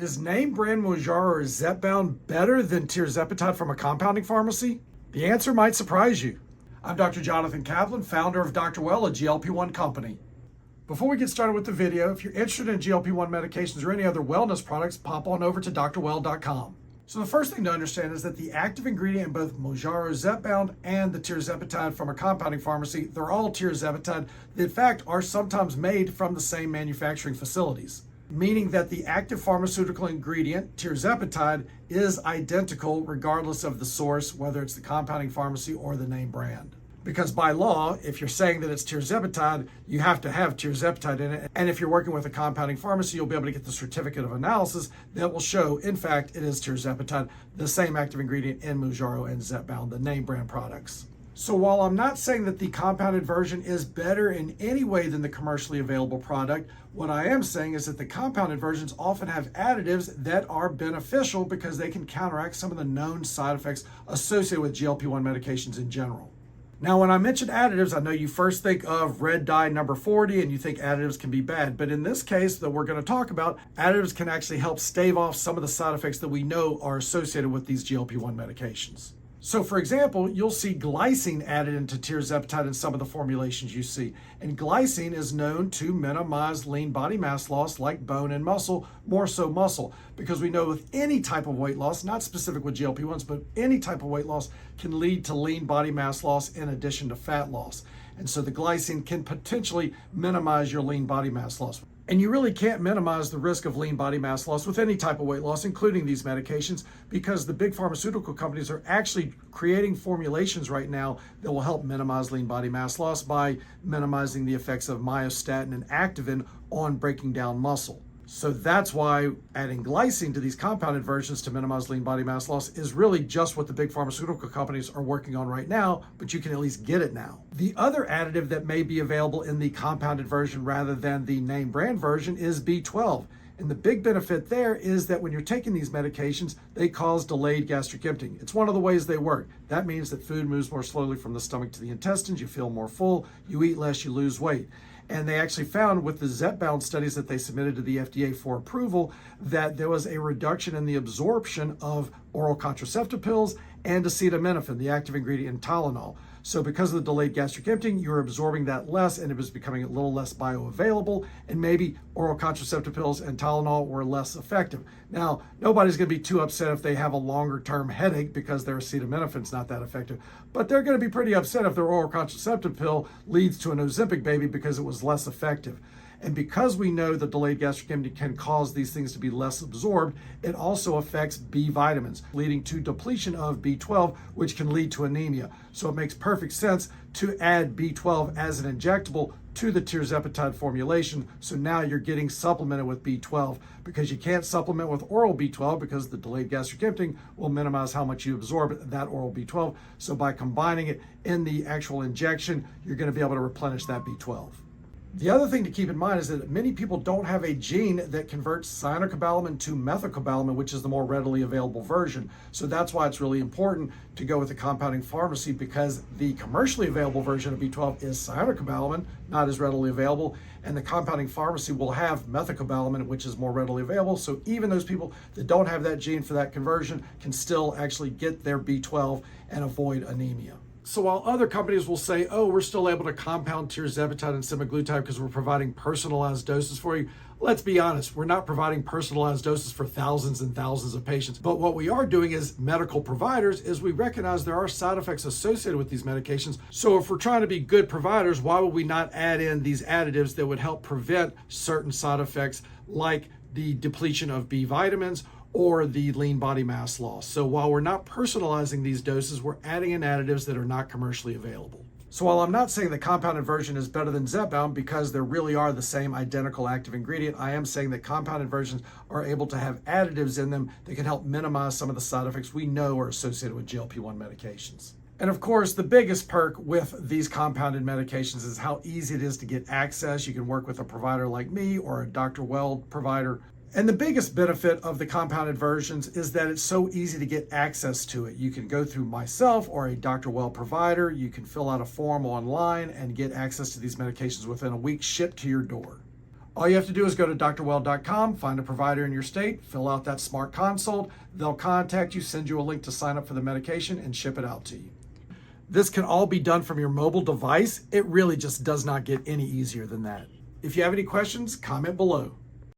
Is name brand Mounjaro or Zepbound better than Tirzepatide from a compounding pharmacy? The answer might surprise you. I'm Dr. Jonathan Kaplan, founder of Dr. Well, a GLP-1 company. Before we get started with the video, if you're interested in GLP-1 medications or any other wellness products, pop on over to drwell.com. So the first thing to understand is that the active ingredient in both Mounjaro, Zepbound, and the Tirzepatide from a compounding pharmacy, they're all Tirzepatide that in fact are sometimes made from the same manufacturing facilities, meaning that the active pharmaceutical ingredient, Tirzepatide, is identical regardless of the source, whether it's the compounding pharmacy or the name brand. Because by law, if you're saying that it's Tirzepatide, you have to have Tirzepatide in it. And if you're working with a compounding pharmacy, you'll be able to get the certificate of analysis that will show, in fact, it is Tirzepatide, the same active ingredient in Mounjaro and Zepbound, the name brand products. So while I'm not saying that the compounded version is better in any way than the commercially available product, what I am saying is that the compounded versions often have additives that are beneficial because they can counteract some of the known side effects associated with GLP-1 medications in general. Now, when I mention additives, I know you first think of red dye number 40 and you think additives can be bad. But in this case that we're going to talk about, additives can actually help stave off some of the side effects that we know are associated with these GLP-1 medications. So for example, you'll see glycine added into Tirzepatide in some of the formulations you see. And glycine is known to minimize lean body mass loss like bone and muscle, more so muscle, because we know with any type of weight loss, not specific with GLP-1s, but any type of weight loss can lead to lean body mass loss in addition to fat loss. And so the glycine can potentially minimize your lean body mass loss. And you really can't minimize the risk of lean body mass loss with any type of weight loss, including these medications, because the big pharmaceutical companies are actually creating formulations right now that will help minimize lean body mass loss by minimizing the effects of myostatin and activin on breaking down muscle. So that's why adding glycine to these compounded versions to minimize lean body mass loss is really just what the big pharmaceutical companies are working on right now, but you can at least get it now. The other additive that may be available in the compounded version rather than the name brand version is B12. And the big benefit there is that when you're taking these medications, they cause delayed gastric emptying. It's one of the ways they work. That means that food moves more slowly from the stomach to the intestines, you feel more full, you eat less, you lose weight. And they actually found with the Zepbound studies that they submitted to the FDA for approval that there was a reduction in the absorption of oral contraceptive pills and acetaminophen, the active ingredient in Tylenol. So because of the delayed gastric emptying, you're absorbing that less and it was becoming a little less bioavailable, and maybe oral contraceptive pills and Tylenol were less effective. Now, nobody's going to be too upset if they have a longer term headache because their acetaminophen's not that effective, but they're going to be pretty upset if their oral contraceptive pill leads to an Ozempic baby because it was less effective. And because we know that delayed gastric emptying can cause these things to be less absorbed, it also affects B vitamins, leading to depletion of B12, which can lead to anemia. So it makes perfect sense to add B12 as an injectable to the Tirzepatide formulation. So now you're getting supplemented with B12 because you can't supplement with oral B12 because the delayed gastric emptying will minimize how much you absorb that oral B12. So by combining it in the actual injection, you're going to be able to replenish that B12. The other thing to keep in mind is that many people don't have a gene that converts cyanocobalamin to methylcobalamin, which is the more readily available version. So that's why it's really important to go with a compounding pharmacy, because the commercially available version of B12 is cyanocobalamin, not as readily available, and the compounding pharmacy will have methylcobalamin, which is more readily available. So even those people that don't have that gene for that conversion can still actually get their B12 and avoid anemia. So while other companies will say, oh, we're still able to compound Tirzepatide and semaglutide because we're providing personalized doses for you, let's be honest, we're not providing personalized doses for thousands and thousands of patients. But what we are doing as medical providers is we recognize there are side effects associated with these medications. So if we're trying to be good providers, why would we not add in these additives that would help prevent certain side effects like the depletion of B vitamins or the lean body mass loss? So while we're not personalizing these doses, we're adding in additives that are not commercially available. So while I'm not saying the compounded version is better than Zepbound because there really are the same identical active ingredient, I am saying that compounded versions are able to have additives in them that can help minimize some of the side effects we know are associated with GLP-1 medications. And of course, the biggest perk with these compounded medications is how easy it is to get access. You can work with a provider like me or a Dr. Well provider. And the biggest benefit of the compounded versions is that it's so easy to get access to it. You can go through myself or a Dr. Well provider. You can fill out a form online and get access to these medications within a week shipped to your door. All you have to do is go to drwell.com, find a provider in your state, fill out that smart consult. They'll contact you, send you a link to sign up for the medication, and ship it out to you. This can all be done from your mobile device. It really just does not get any easier than that. If you have any questions, comment below.